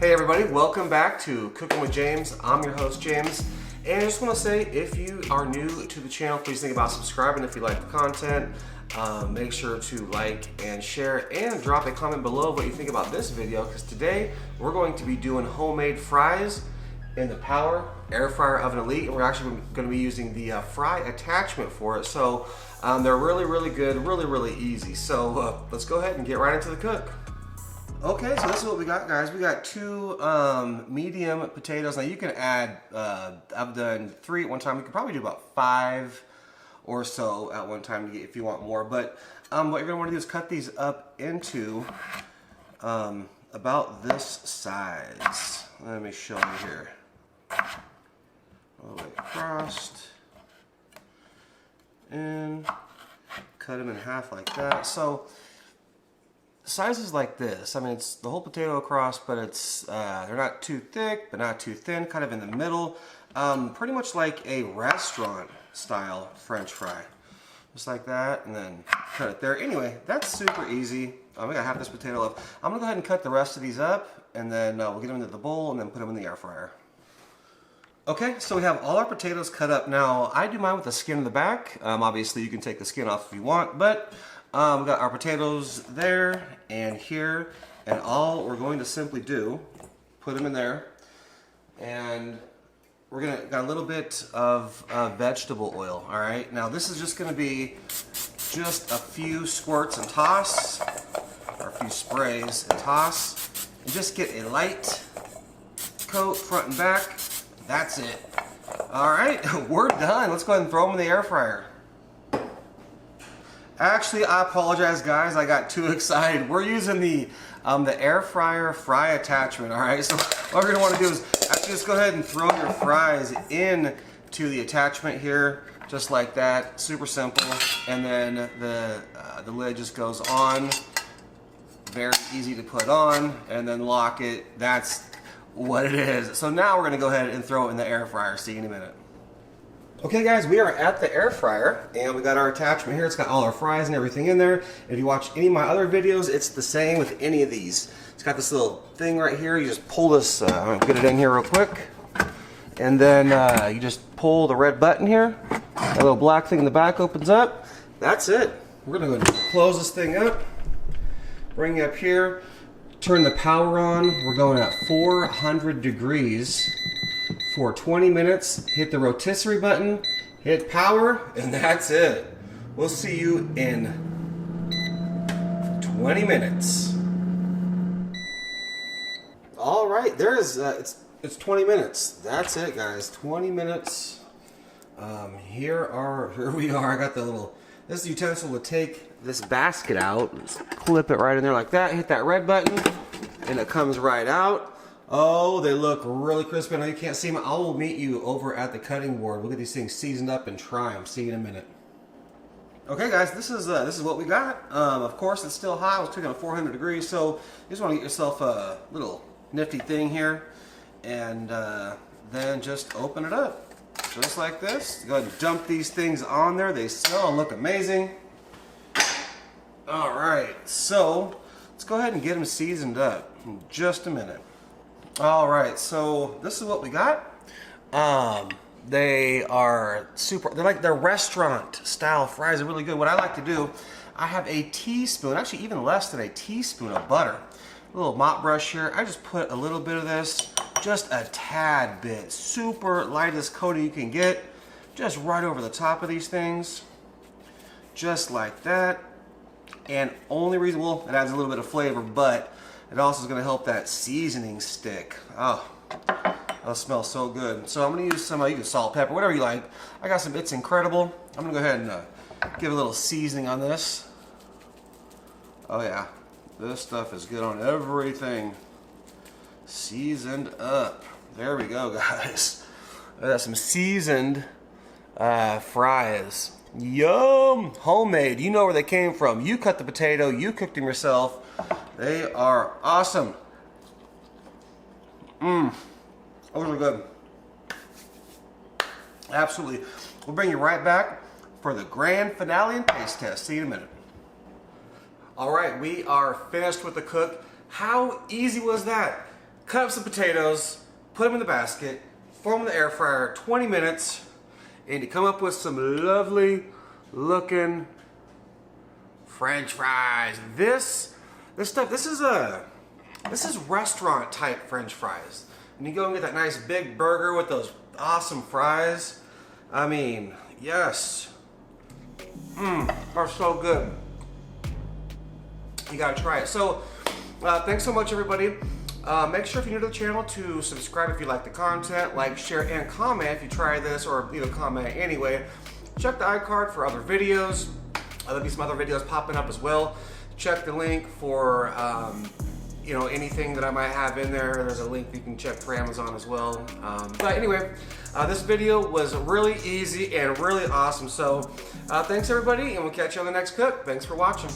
Hey everybody, welcome back to Cooking with James. I'm your host James, and I just want to say if you are new to the channel, please think about subscribing if you like the content. Make sure to like and share and drop a comment below what you think about this video, because today we're going to be doing homemade fries in the Power Air Fryer Oven Elite, and we're actually going to be using the fry attachment for it. So they're really good, really easy. So let's go ahead and get right into the cook. Okay, so this is what we got, guys. We got two medium potatoes. Now you can add, I've done 3 at one time. You could probably do about 5 or so at one time if you want more. But what you're gonna wanna do is cut these up into about this size. Let me show you here. All the way across. And cut them in half like that. So sizes like this, I mean, it's the whole potato across, but it's they're not too thick but not too thin, kind of in the middle, pretty much like a restaurant style French fry, just like that, and then cut it there. Anyway, that's super easy. We got half this potato left. I'm gonna go ahead and cut the rest of these up, and then we'll get them into the bowl and then put them in the air fryer. Okay, so we have all our potatoes cut up. Now I do mine with the skin in the back. Obviously you can take the skin off if you want, but we got our potatoes there and here, and all we're going to simply do, put them in there, and we're gonna got a little bit of vegetable oil. All right, now this is just gonna be just a few squirts and toss, or a few sprays and toss, and just get a light coat front and back. That's it. All right, we're done. Let's go ahead and throw them in the air fryer. Actually, I apologize, guys. I got too excited. We're using the air fryer fry attachment. All right. So what we're gonna want to do is actually just go ahead and throw your fries in to the attachment here, just like that. Super simple. And then the lid just goes on. Very easy to put on, and then lock it. That's what it is. So now we're gonna go ahead and throw it in the air fryer. See you in a minute. Okay guys, we are at the air fryer, and we got our attachment here. It's got all our fries and everything in there. If you watch any of my other videos, it's the same with any of these. It's got this little thing right here. You just pull this, I'm gonna get it in here real quick. And then you just pull the red button here. That little black thing in the back opens up. That's it. We're gonna go ahead and close this thing up. Bring it up here. Turn the power on. We're going at 400 degrees. For 20 minutes, hit the rotisserie button, hit power, and that's it. We'll see you in 20 minutes. All right, there's it's 20 minutes. That's it, guys. 20 minutes. Here we are. I got the little. This is the utensil to take this basket out. Just clip it right in there like that. Hit that red button, and it comes right out. Oh, they look really crispy. I know you can't see them. I will meet you over at the cutting board. We'll get these things seasoned up and try them. See you in a minute. Okay, guys, this is what we got. Of course, it's still hot. I was cooking at 400 degrees, so you just want to get yourself a little nifty thing here, and then just open it up, just like this. Go ahead and dump these things on there. They smell and look amazing. All right, so let's go ahead and get them seasoned up in just a minute. All right, so this is what we got. They are they're restaurant style fries. They're really good. What I like to do, I have a teaspoon, actually even less than a teaspoon of butter. A little mop brush here. I just put a little bit of this, just a tad bit. Super lightest coating you can get, just right over the top of these things. Just like that. And only reason, well, it adds a little bit of flavor, but it also is going to help that seasoning stick. Oh, that'll smell so good. So I'm going to use some, you can salt, pepper, whatever you like. I got some It's Incredible. I'm going to go ahead and give a little seasoning on this. Oh yeah, this stuff is good on everything. Seasoned up. There we go, guys. I got some seasoned fries. Yum! Homemade. You know where they came from. You cut the potato, you cooked them yourself. They are awesome. Those are good. Absolutely. We'll bring you right back for the grand finale and taste test. See you in a minute. All right, we are finished with the cook. How easy was that? cut up some potatoes, put them in the basket, form the air fryer 20 minutes, and you come up with some lovely looking French fries. This is restaurant type French fries. And you go and get that nice big burger with those awesome fries. I mean, yes. Are so good. You gotta try it. So, thanks so much, everybody. Make sure if you're new to the channel to subscribe if you like the content, like, share, and comment if you try this, or leave a comment anyway. Check the iCard for other videos. There'll be some other videos popping up as well. Check the link for you know, anything that I might have in there. There's a link you can check for Amazon as well. But anyway, this video was really easy and really awesome. So thanks everybody, and we'll catch you on the next cook. Thanks for watching.